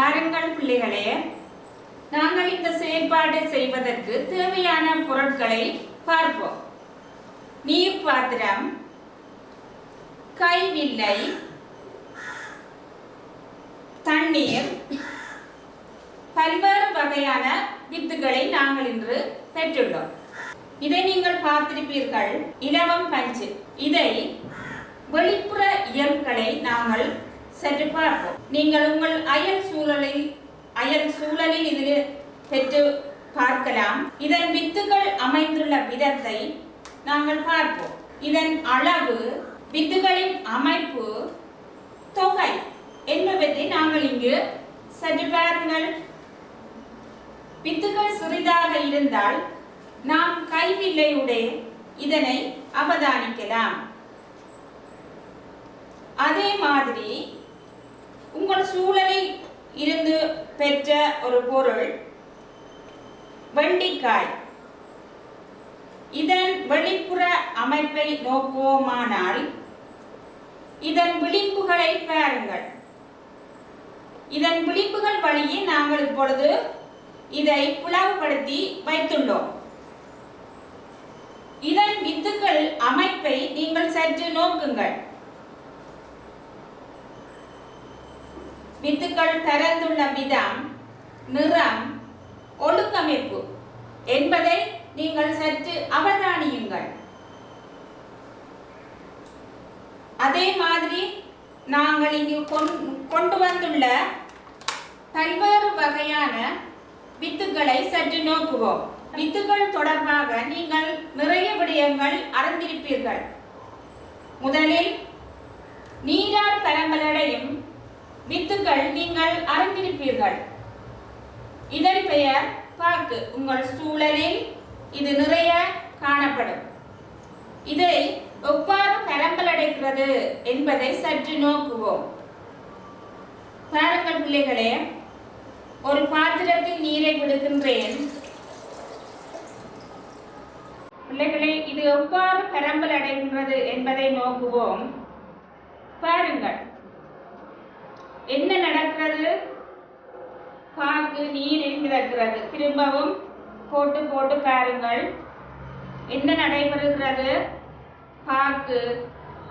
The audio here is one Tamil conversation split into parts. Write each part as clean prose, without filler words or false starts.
பாருங்கள் பிள்ளைகளே, நாங்கள் இந்த செயல்பாட்டை செய்வதற்கு தேவையான பொருட்களை பார்ப்போம். நீர் பாத்திரம், கைவில்லை, தண்ணீர், பல்வேறு வகையான வித்துகளை நாங்கள் இன்று பெற்றுள்ளோம். இதை நீங்கள் பார்த்திருப்பீர்கள், இலவம் பஞ்சு. இதை வெளிப்புற இயல்புகளை நாங்கள் சற்று பார்ப்போம். நீங்கள் உங்கள் அயல் சூழலில் இதில் பெற்று பார்க்கலாம். இதன் வித்துகள் அமைந்துள்ள விதத்தை நாங்கள் பார்ப்போம். இதன் அளவு, வித்துகளின் அமைப்பு, தொகை என்பவற்றை நாங்கள் இங்கு சற்று பாருங்கள். வித்துகள் சிறிதாக இருந்தால் நாம் கைவில்லையுடைய இதனை அவதானிக்கலாம். அதே மாதிரி உங்கள் சூழலில் இருந்து பெற்ற ஒரு பொருள் வெண்டிக்காய். இதன் வெளிப்புற அமைப்பை நோக்குவோமானால் இதன் விளிம்புகளை பாருங்கள். இதன் விளிம்புகள் வழியே நாங்கள் இப்பொழுது இதை பிளவுபடுத்தி வைத்துள்ளோம். இதன் வித்துகள் அமைப்பை நீங்கள் சற்று நோக்குங்கள். வித்துக்கள் திறந்துள்ள விதம், நிறம், ஒழுங்கமைப்பு என்பதை நீங்கள் சற்று அவதானியுங்கள். அதே மாதிரி நாங்கள் இங்கு கொண்டு வந்துள்ள பல்வேறு வகையான வித்துக்களை சற்று நோக்குவோம். வித்துகள் தொடர்பாக நீங்கள் நிறைய விடயங்கள் அறிந்திருப்பீர்கள். முதலில் நீரால் பரம்பலடையும் வித்துகள் நீங்கள் அறிந்திருப்பீர்கள். இதன் பெயர் பாக்கு. உங்கள் சூழலில் இது நிறைய காணப்படும். இதை எவ்வாறு பரம்பலடைகிறது என்பதை சற்று நோக்குவோம். பாருங்கள் பிள்ளைகளே, ஒரு பாத்திரத்தில் நீரை விடுகின்றேன். பிள்ளைகளே, இது எவ்வாறு பரம்பலடைகின்றது என்பதை நோக்குவோம். பாருங்கள் என்ன நடக்கிறது. பாக்கு நீரில் மிதக்கிறது. திரும்பவும் போட்டு பாருங்கள் என்ன நடைபெறுகிறது. பாக்கு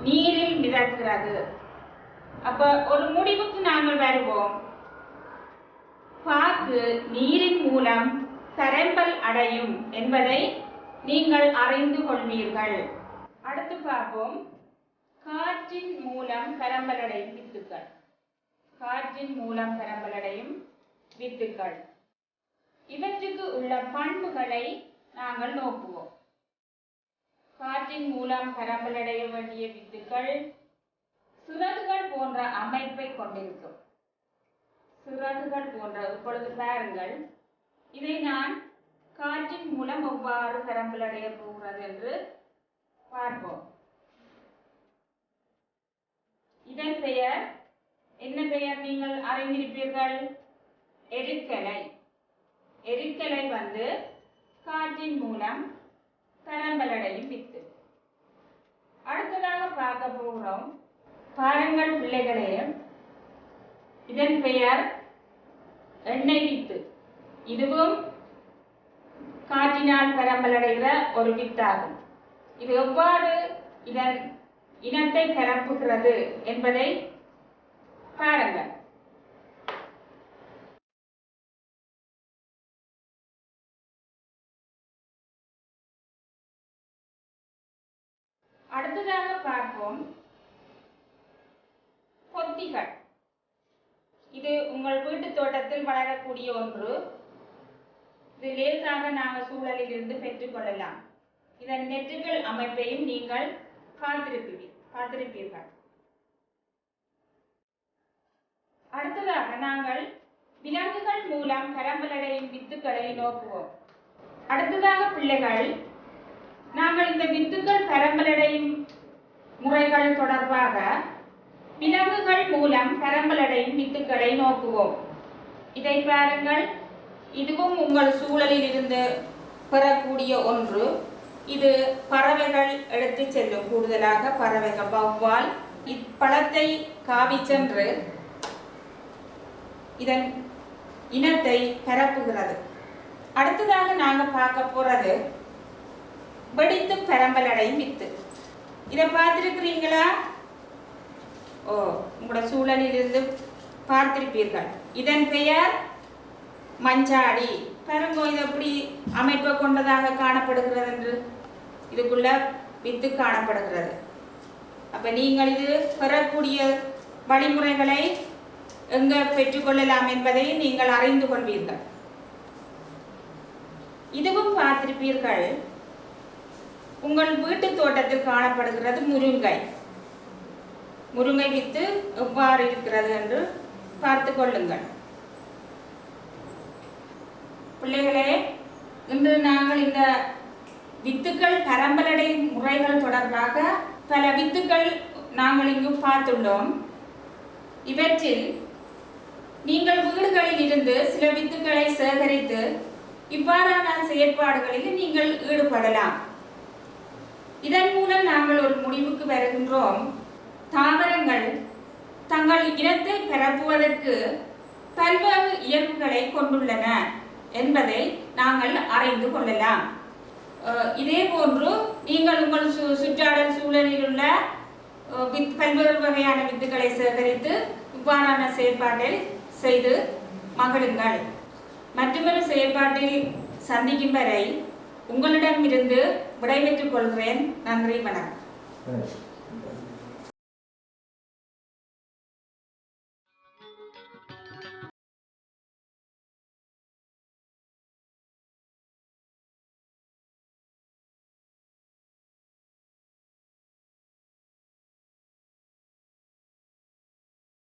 நீரில் மிதக்கிறது. அப்ப ஒரு முடிவுக்கு நாங்கள் வருவோம். பாக்கு நீரின் மூலம் பரம்பல் அடையும் என்பதை நீங்கள் அறிந்து கொள்வீர்கள். அடுத்து பார்ப்போம், காற்றின் மூலம் பரம்பலடையும் வித்துக்கள். காற்றின் மூலம் பரம்பலடையும் வித்துக்கள், இவற்றுக்கு உள்ள பண்புகளை நாங்கள் நோக்குவோம். காற்றின் மூலம் பரம்பலடைய வேண்டிய வித்துக்கள் சிறகுகள் போன்ற அமைப்பை கொண்டிருக்கும். சிறகுகள் போன்ற, இப்பொழுது பாருங்கள், இதை நான் காற்றின் மூலம் எவ்வாறு பரம்பலடைய போகிறது என்று பார்ப்போம். இதன் பெயர் என்ன பெயர் நீங்கள் அறிந்திருப்பீர்கள்? எரிக்கலை. எரிக்கலை வந்து காற்றின் மூலம் பரம்பலடையும் வித்து. அடுத்ததாக பார்க்க போகிறோம். பாருங்கள் பிள்ளைகளே, இதன் பெயர் எண்ணெய் வித்து. இதுவும் காற்றினால் பரம்பலடைகிற ஒரு வித்தாகும். இது எவ்வாறு இதன் இனத்தை பரப்புகிறது என்பதை பாருங்கள். அடுத்ததாக பார்ப்போம், கொத்திகள். இது உங்கள் வீட்டு தோட்டத்தில் வளரக்கூடிய ஒன்று. இது லேசாக நாங்கள் சூழலில் இருந்து பெற்றுக்கொள்ளலாம். இதன் நெற்றுகள் அமைப்பையும் நீங்கள் பார்த்திருப்பீர்கள். அடுத்ததாக நாங்கள் விலங்குகள் மூலம் பரம்பலடையும் வித்துக்களை நோக்குவோம். அடுத்ததாக பிள்ளைகள், நாங்கள் இந்த வித்துக்கள் பரம்பலடையும் முறைகள் தொடர்பாக விலங்குகள் மூலம் பரம்பலடையும் வித்துக்களை நோக்குவோம். இதை பாருங்கள், இதுவும் உங்கள் சூழலில் இருந்து பெறக்கூடிய ஒன்று. இது பறவைகள் எடுத்து செல்லும். கூடுதலாக பறவைகள், வௌவால் இப்பழத்தை காவி சென்று இதன் இனத்தை பரப்புகிறது. அடுத்ததாக நாங்கள் பார்க்க போறது வெடித்து பரம்பலடையும் வித்து. இதை பார்த்திருக்கிறீங்களா? ஓ, உங்களோட சூழலிலிருந்து பார்த்திருப்பீர்கள். இதன் பெயர் மஞ்சாடி. பாருங்க, இது எப்படி அமைப்பை கொண்டதாக காணப்படுகிறது என்று. இதுக்குள்ள வித்து காணப்படுகிறது. அப்ப நீங்கள் இது பெறக்கூடிய வழிமுறைகளை எங்க பெற்றுக்கொள்ளலாம் என்பதை நீங்கள் அறிந்து கொள்வீர்கள். இதுவும் பார்த்திருப்பீர்கள். உங்கள் வீட்டு தோட்டத்தில் காணப்படுகிறது முருங்கை. முருங்கை வித்து எவ்வாறு இருக்கிறது என்று பார்த்து கொள்ளுங்கள். பிள்ளைகளே, இன்று நாங்கள் இந்த வித்துக்கள் பரம்பலடை முறைகள் தொடர்பாக பல வித்துக்கள் நாங்கள் இங்கு பார்த்துள்ளோம். இவற்றில் நீங்கள் வீடுகளில் இருந்து சில வித்துக்களை சேகரித்து இவ்வாறான செயற்பாடுகளில் நீங்கள் ஈடுபடலாம். இதன் மூலம் நாங்கள் ஒரு முடிவுக்கு வருகின்றோம். தாவரங்கள் தங்கள் இனத்தை பரப்புவதற்கு பல்வேறு இயல்புகளை கொண்டுள்ளன என்பதை நாங்கள் அறிந்து கொள்ளலாம். இதே போன்று நீங்கள் உங்கள் சுற்றாடல் சூழலில் உள்ள பல்வேறு வகையான வித்துக்களை சேகரித்து இவ்வாறான செயற்பாட்டை செய்து மகிழுங்கள். மற்றொரு செயற்பாட்டில் சந்திக்கும் வரை உங்களிடமிருந்து விடைபெற்றுக் கொள்கிறேன். நன்றி, வணக்கம்.